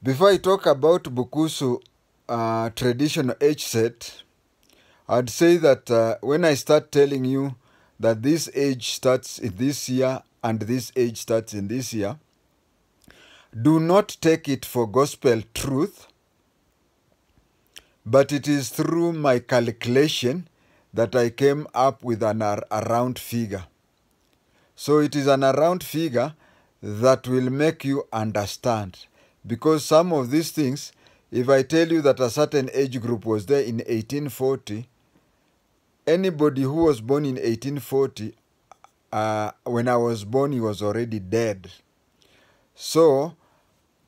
Before I talk about Bukusu traditional age set, I'd say that when I start telling you that this age starts in this year and this age starts in this year, do not take it for gospel truth, but it is through my calculation that I came up with a round figure. So it is an round figure that will make you understand. Because some of these things, if I tell you that a certain age group was there in 1840, anybody who was born in 1840, when I was born, he was already dead. So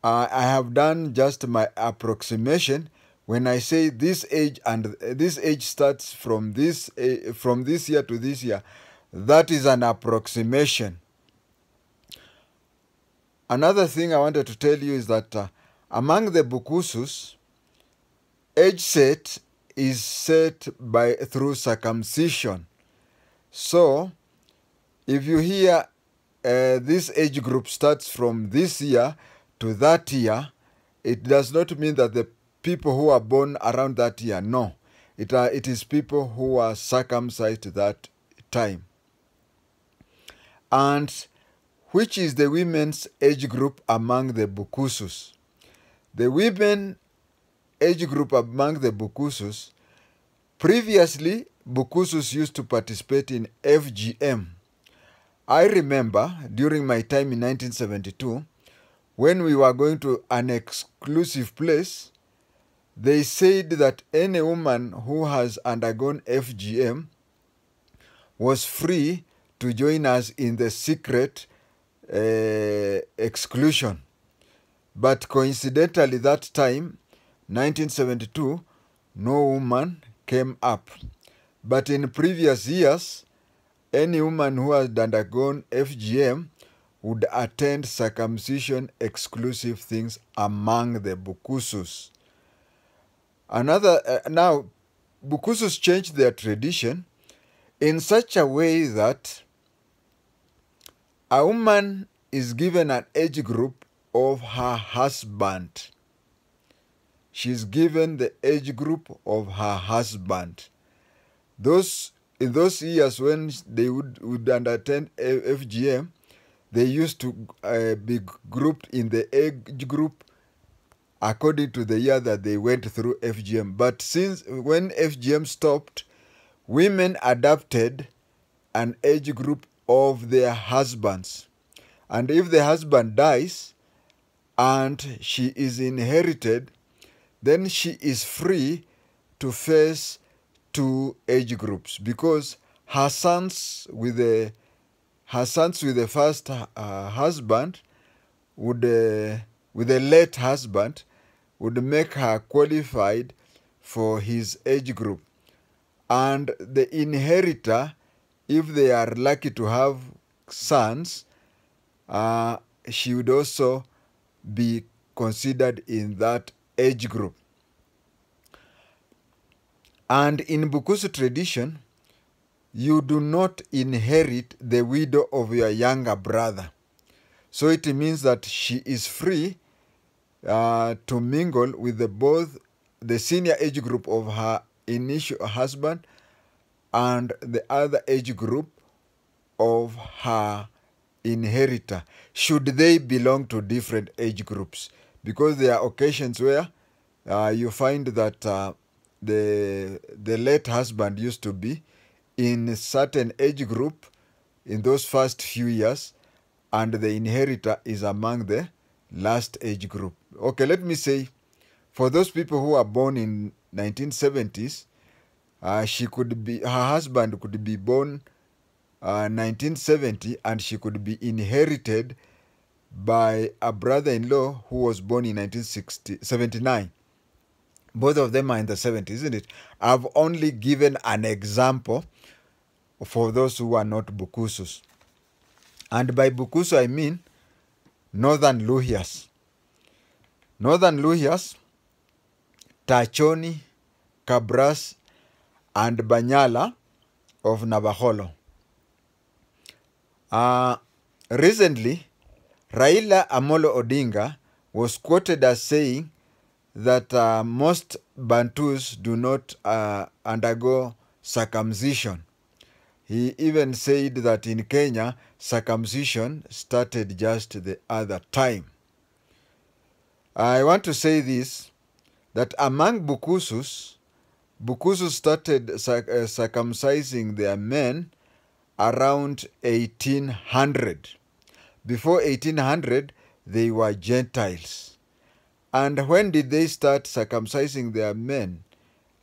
I have done just my approximation. When I say this age and this age starts from this year to this year, that is an approximation. Another thing I wanted to tell you is that among the Bukusus, age set is set through circumcision. So, if you hear this age group starts from this year to that year, it does not mean that the people who are born around that year, no. It is people who are circumcised that time. And which is the women's age group among the Bukusus? The women age group among the Bukusus, previously Bukusus used to participate in FGM. I remember during my time in 1972, when we were going to an exclusive place, they said that any woman who has undergone FGM was free to join us in the secret exclusion. But coincidentally that time, 1972, no woman came up. But in previous years, any woman who had undergone FGM would attend circumcision exclusive things among the Bukusus. Now, Bukusus changed their tradition in such a way that a woman is given an age group of her husband. She's given the age group of her husband. In those years when they would attend FGM, they used to be grouped in the age group according to the year that they went through FGM. But when FGM stopped, women adopted an age group of their husbands. And if the husband dies and she is inherited, then she is free to face two age groups, because her sons with the first husband with the late husband would make her qualified for his age group. And the inheritor, if they are lucky to have sons, she would also be considered in that age group. And in Bukusu tradition, you do not inherit the widow of your younger brother. So it means that she is free to mingle with both the senior age group of her initial husband and the other age group of her inheritor, should they belong to different age groups. Because there are occasions where you find that the late husband used to be in a certain age group in those first few years, and the inheritor is among the last age group. Okay, let me say, for those people who are born in 1970s, her husband could be born 1970, and she could be inherited by a brother-in-law who was born in 1979. Both of them are in the 70s, isn't it? I've only given an example for those who are not Bukusus. And by Bukusu, I mean Northern Luhyas. Northern Luhyas, Tachoni, Cabras, and Banyala of Navajolo. Recently, Raila Amolo Odinga was quoted as saying that most Bantus do not undergo circumcision. He even said that in Kenya, circumcision started just the other time. I want to say this, that among Bukusus, Bukusu started circumcising their men around 1800. Before 1800, they were Gentiles. And when did they start circumcising their men?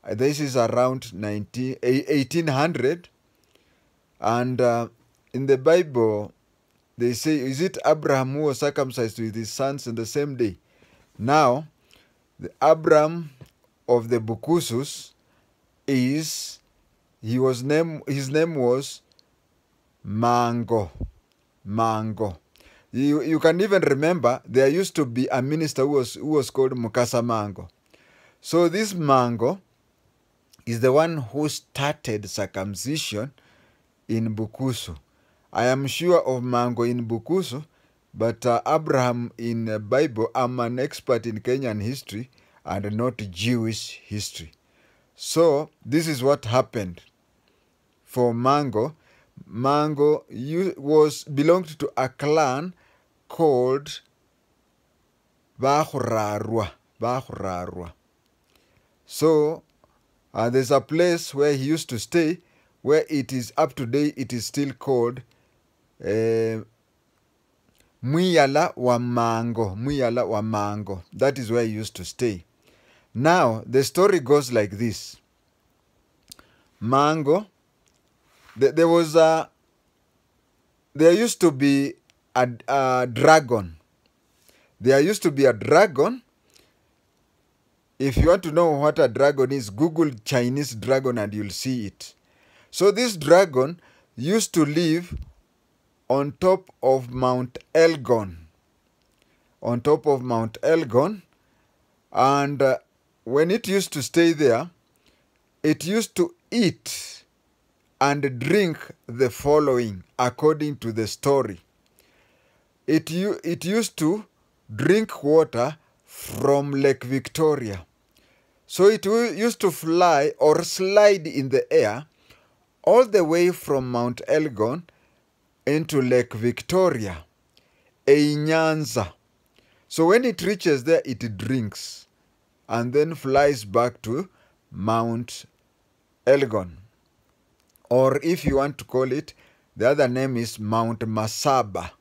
This is around 1800. And in the Bible, they say, is it Abraham who was circumcised with his sons in the same day? Now, the Abraham of the Bukusus his name was Mango. Mango. You can even remember there used to be a minister who was called Mukasa Mango. So this Mango is the one who started circumcision in Bukusu. I am sure of Mango in Bukusu, but Abraham in the Bible, I'm an expert in Kenyan history and not Jewish history. So this is what happened for Mango. Mango belonged to a clan called Bahurarwa. So there's a place where he used to stay, where it is up to date, it is still called Muyala wa Mango. Muyala wa Mango. That is where he used to stay. Now, the story goes like this. Mango, there used to be a dragon. There used to be a dragon. If you want to know what a dragon is, Google Chinese dragon and you'll see it. So this dragon used to live on top of Mount Elgon. On top of Mount Elgon. And when it used to stay there, it used to eat and drink the following, according to the story. It used to drink water from Lake Victoria. So it used to fly or slide in the air all the way from Mount Elgon into Lake Victoria, a Nyanza. So when it reaches there, it drinks and then flies back to Mount Elgon. Or if you want to call it, the other name is Mount Masaba.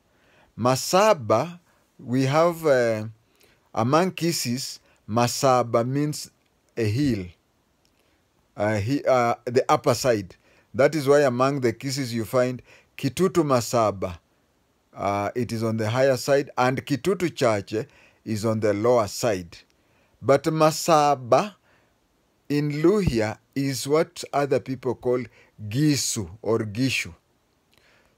Masaba, we have among Kisses, Masaba means a hill, the upper side. That is why among the Kisses you find Kitutu Masaba. It is on the higher side, and Kitutu Church is on the lower side. But Masaba in Luhya is what other people call Gisu or Gishu.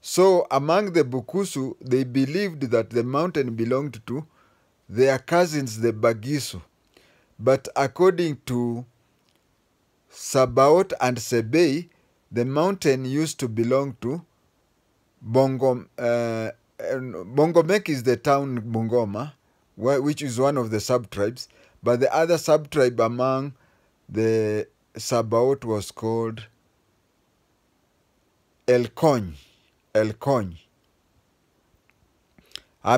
So among the Bukusu, they believed that the mountain belonged to their cousins, the Bagisu. But according to Sabaot and Sebei, the mountain used to belong to Bongomek is the town Bungoma, which is one of the sub-tribes. But the other sub-tribe among the Sabaot was called Elkony.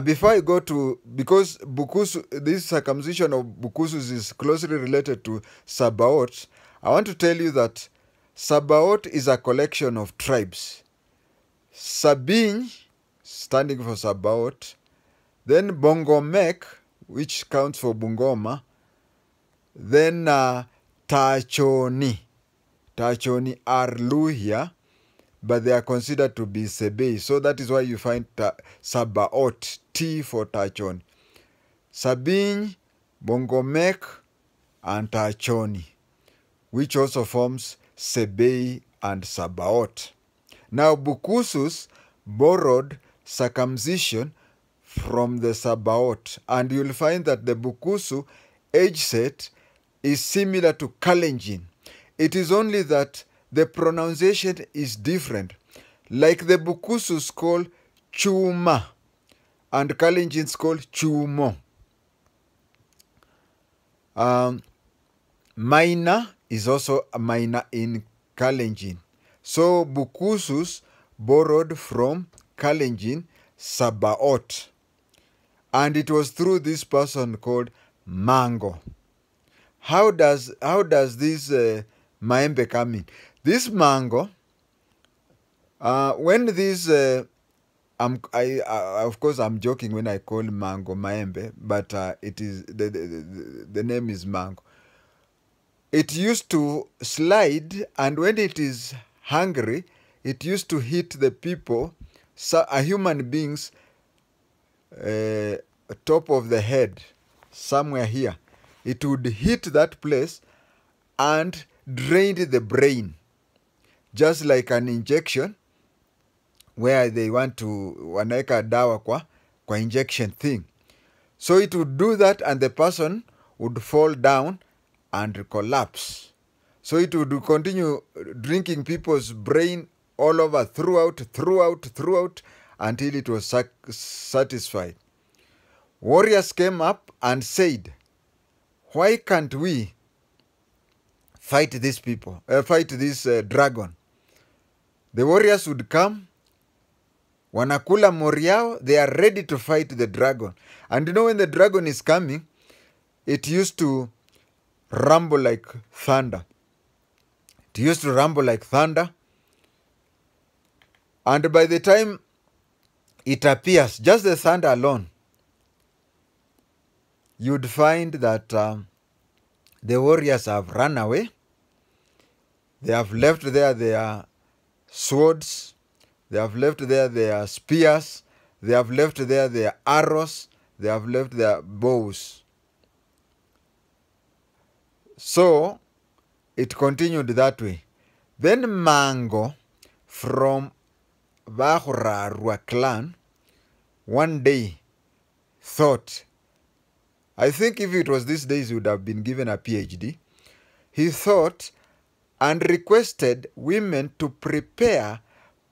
Before I go to, because Bukusu, this circumcision of Bukusus is closely related to Sabaot, I want to tell you that Sabaot is a collection of tribes. Sabin, standing for Sabaot, then Bongomek, which counts for Bungoma, then Tachoni. Tachoni are Luhya, but they are considered to be Sebei. So that is why you find Sabaot, T for Tachoni. Sabin, Bongomek, and Tachoni, which also forms Sebei and Sabaot. Now, Bukusus borrowed circumcision from the Sabaot, and you'll find that the Bukusu age set is similar to Kalenjin. It is only that the pronunciation is different. Like the Bukusus call Chuma and Kalenjins call Chumo. Maina is also a Maina in Kalenjin. So Bukusus borrowed from Kalenjin Sabaot. And it was through this person called Mango. How does this Maembe come in? This Mango, when this of course I'm joking when I call mango Maembe, but it is the name is Mango. It used to slide, and when it is hungry, it used to hit the people, human beings, top of the head, somewhere here. It would hit that place and drain the brain, just like an injection where they want to wanaweka dawa kwa injection thing. So it would do that, and the person would fall down and collapse. So it would continue drinking people's brain all over, throughout, until it was satisfied. Warriors came up and said, why can't we fight these people, fight this dragon? The warriors would come, wanakula moriao, they are ready to fight the dragon. And you know, when the dragon is coming, it used to rumble like thunder. It used to rumble like thunder. And by the time it appears, just the thunder alone, you'd find that the warriors have run away. They have left there their swords. They have left there their spears. They have left there their arrows. They have left their bows. So it continued that way. Then Mango from Bahurarua clan one day thought, I think if it was these days, he would have been given a PhD. He thought and requested women to prepare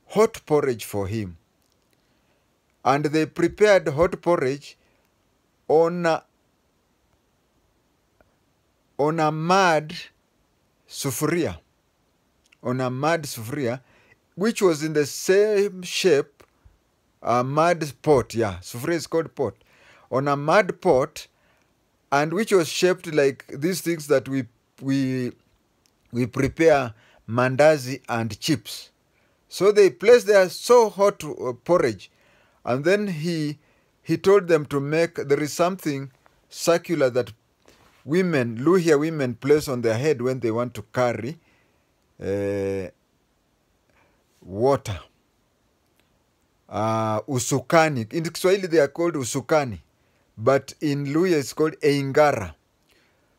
hot porridge for him. And they prepared hot porridge on a mud sufuria. On a mud sufuria, which was in the same shape, a mud pot, yeah, sufuria is called pot. On a mud pot, and which was shaped like these things that we prepare mandazi and chips. So they placed there so hot porridge, and then he told them to make, there is something circular that women, Luhya women, place on their head when they want to carry water. Usukani. In Kiswahili they are called usukani, but in Luhya it's called eingara.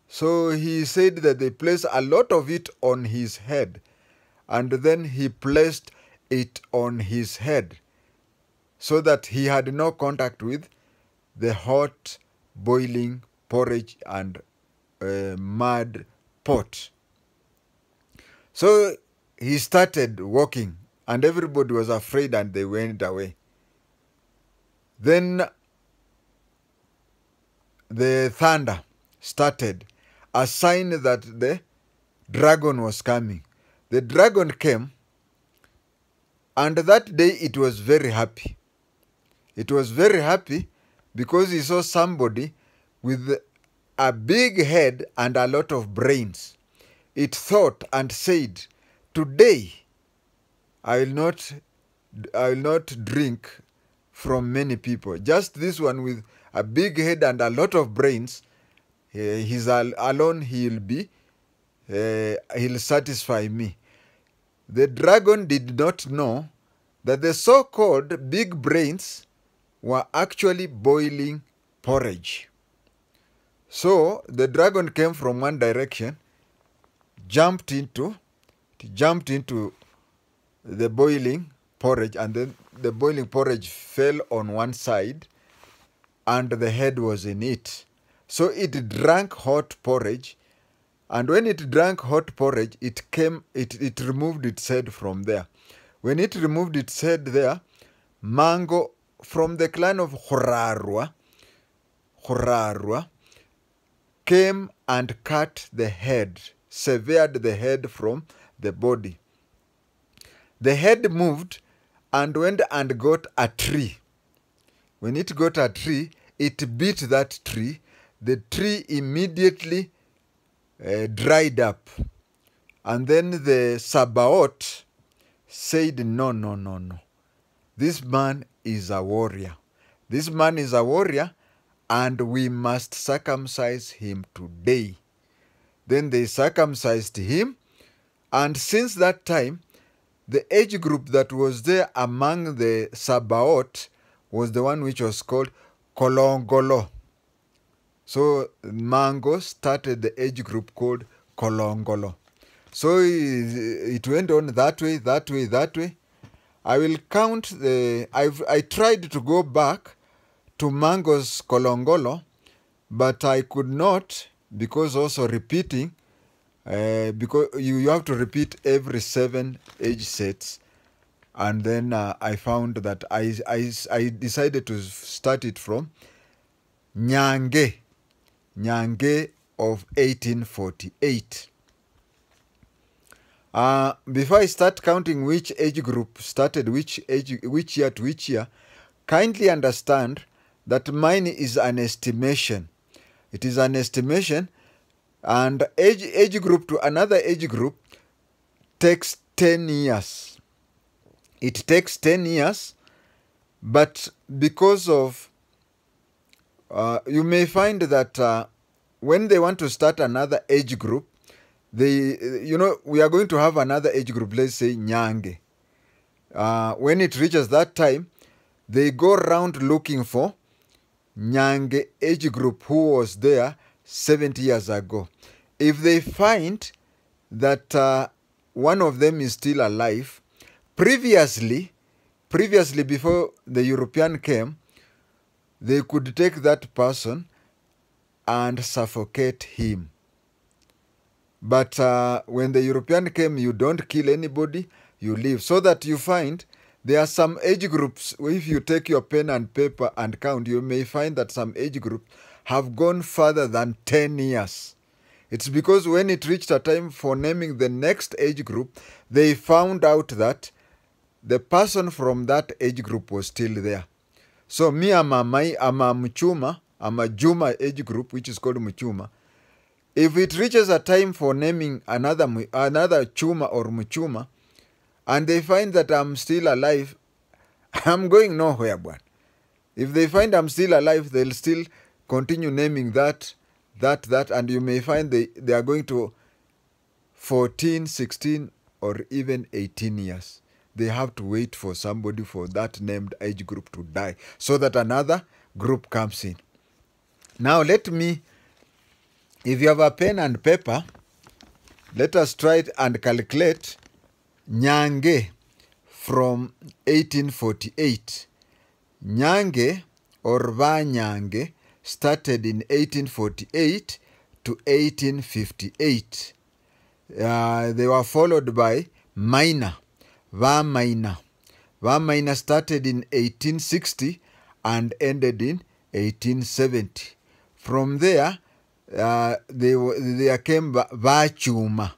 So he said that they placed a lot of it on his head, and then he placed it on his head so that he had no contact with the hot boiling porridge and mud pot. So he started walking, and everybody was afraid, and they went away. Then the thunder started, a sign that the dragon was coming. The dragon came, and that day it was very happy. It was very happy because he saw somebody with a big head and a lot of brains. It thought and said, today I will not drink from many people. Just this one with a big head and a lot of brains, he's alone, he'll satisfy me. The dragon did not know that the so-called big brains were actually boiling porridge. So the dragon came from one direction, jumped into the boiling porridge, and then the boiling porridge fell on one side, and the head was in it. So it drank hot porridge, and when it drank hot porridge, it removed its head from there. When it removed its head there, Mango from the clan of Horarua, came and cut the head, severed the head from the body. The head moved and went and got a tree. When it got a tree, it beat that tree. The tree immediately dried up. And then the Sabaoth said, no, no, no, no. This man is a warrior. This man is a warrior, and we must circumcise him today. Then they circumcised him, and since that time, the age group that was there among the Sabaoth was the one which was called Kolongolo. So Mango started the age group called Kolongolo. So it went on that way, that way, that way. I will count I tried to go back to Mango's Kolongolo, but I could not, because also repeating, because you have to repeat every 7 age sets. And then I found that I decided to start it from Nyange of 1848. Before I start counting which age group started which year to which year, kindly understand that mine is an estimation. It is an estimation, and age group to another age group takes 10 years. It takes 10 years, but because of, you may find that when they want to start another age group, we are going to have another age group, let's say Nyange. When it reaches that time, they go around looking for Nyange age group who was there 70 years ago. If they find that one of them is still alive, previously before the European came, they could take that person and suffocate him. But when the European came, you don't kill anybody, you leave. So that you find there are some age groups, if you take your pen and paper and count, you may find that some age groups have gone further than 10 years. It's because when it reached a time for naming the next age group, they found out that the person from that age group was still there. So me, I'm a Mchuma, I'm a Juma age group, which is called Mchuma. If it reaches a time for naming another Chuma or Mchuma, and they find that I'm still alive, I'm going nowhere, but if they find I'm still alive, they'll still continue naming that, and you may find they are going to 14, 16, or even 18 years. They have to wait for somebody for that named age group to die so that another group comes in. Now let me, if you have a pen and paper, let us try and calculate Nyange from 1848. Nyange or Vanyange started in 1848 to 1858. They were followed by Minor. Vamina started in 1860 and ended in 1870. From there, there came Vachuma.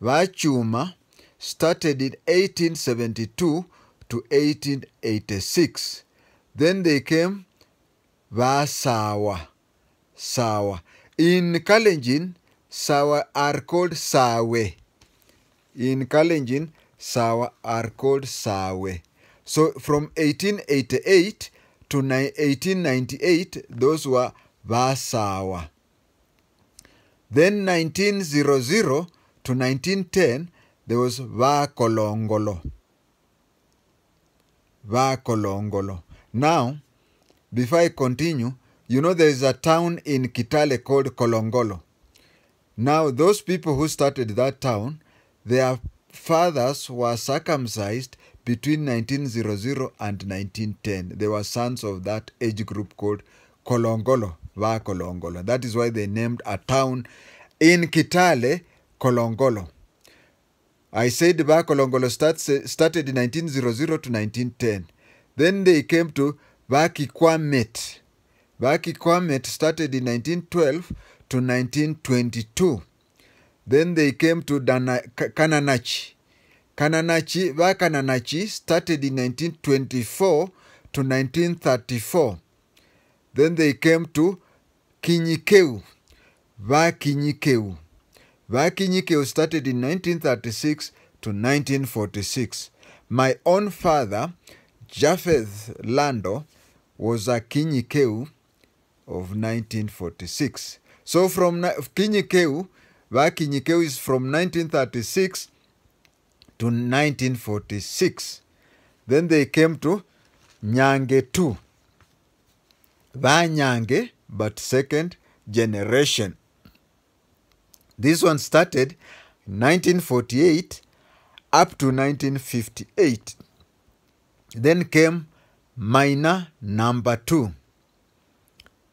Vachuma started in 1872 to 1886. Then they came Vasawa. In Kalenjin, Sawa are called Sawe. In Kalenjin, Sawa are called Sawe. So from 1888 to 1898, those were Vasawa. Then 1900 to 1910, there was Vakolongolo. Now, before I continue, you know there is a town in Kitale called Kolongolo. Now, those people who started that town, their fathers were circumcised between 1900 and 1910. They were sons of that age group called Kolongolo, Vakolongolo. That is why they named a town in Kitale Kolongolo. I said Vakolongolo started in 1900 to 1910. Then they came to Vakikwamet. Vakikwame started in 1912 to 1922. Then they came to Kananachi. Kananachi started in 1924 to 1934. Then they came to Kinyikeu. Vakinyikeu started in 1936 to 1946. My own father, Japheth Lando, was a Kinyikeu of 1946. So from Kinyikeu, Vakinyikeu is from 1936 to 1946. Then they came to Nyange 2. Vanyange, but second generation. This one started 1948 up to 1958. Then came minor number 2.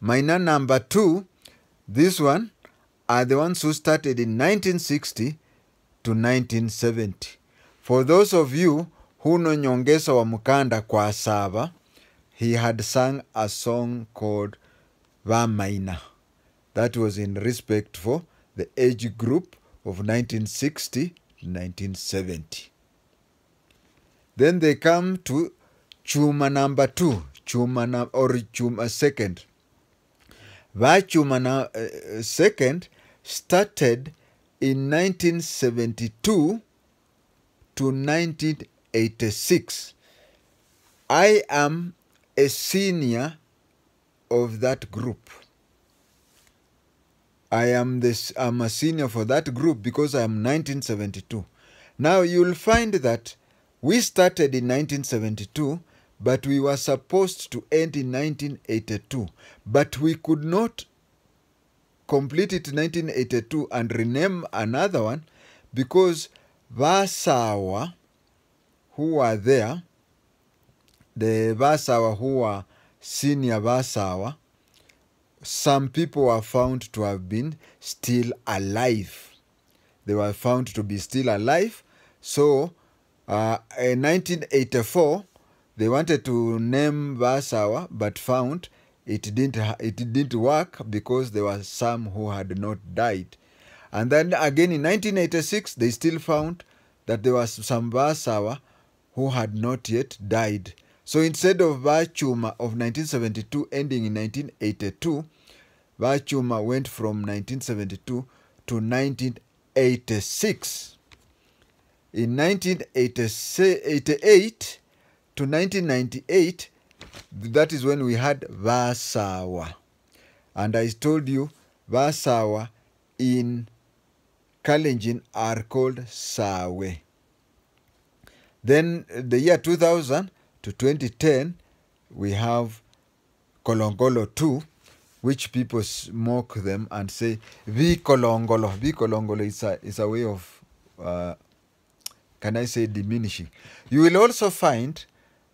Minor number 2, this one are the ones who started in 1960 to 1970. For those of you who know Nyongesa wa Mukanda kwa Sava, he had sung a song called Va Minor. That was in respect for the age group of 1960 to 1970. Then they come to Chuma number 2, Chuma second. Chuma second started in 1972 to 1986. I am a senior of that group. I'm a senior for that group because I am 1972. Now you'll find that we started in 1972, but we were supposed to end in 1982. But we could not complete it in 1982 and rename another one because Vasawa, who were there, the Vasawa who were senior Vasawa, some people were found to have been still alive. They were found to be still alive. So in 1984, they wanted to name Vasawa, but found it didn't work because there were some who had not died. And then again in 1986, they still found that there was some Vasawa who had not yet died. So instead of Vachuma of 1972 ending in 1982, Vachuma went from 1972 to 1986. In 1988 to 1998, that is when we had Vasawa. And I told you, Vasawa in Kalenjin are called Sawe. Then the year 2000 to 2010, we have Kolongolo 2, which people mock them and say, Vi Kolongolo. Vi Kolongolo is a way of, can I say, diminishing. You will also find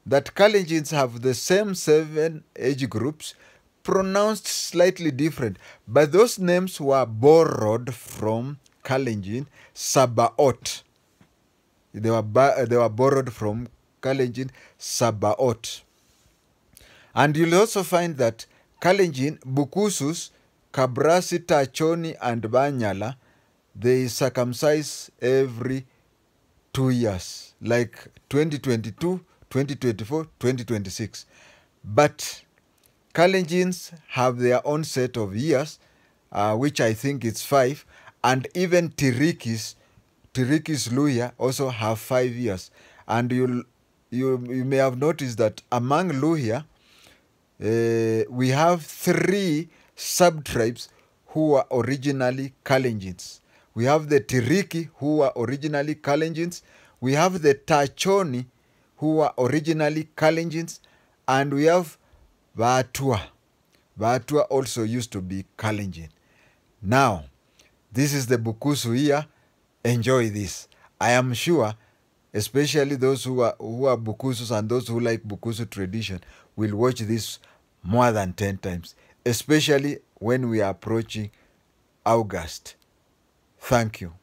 that Kalenjins have the same 7 age groups, pronounced slightly different. But those names were borrowed from Kalenjin Sabaot. They were borrowed from Kalenjin Sabaot. And you'll also find that Kalenjin, Bukusus, Kabrasi, Tachoni, and Banyala, they circumcise every 2 years, like 2022, 2024, 2026. But Kalenjins have their own set of years, which I think is 5, and even Tirikis Luhya also have 5 years. And you may have noticed that among Luhya, we have 3 sub-tribes who were originally Kalenjins. We have the Tiriki, who were originally Kalenjins. We have the Tachoni, who were originally Kalenjins. And we have Vatua. Vatua also used to be Kalenjin. Now, this is the Bukusu here. Enjoy this. I am sure, especially those who are Bukusus and those who like Bukusu tradition, will watch this more than 10 times, especially when we are approaching August. Thank you.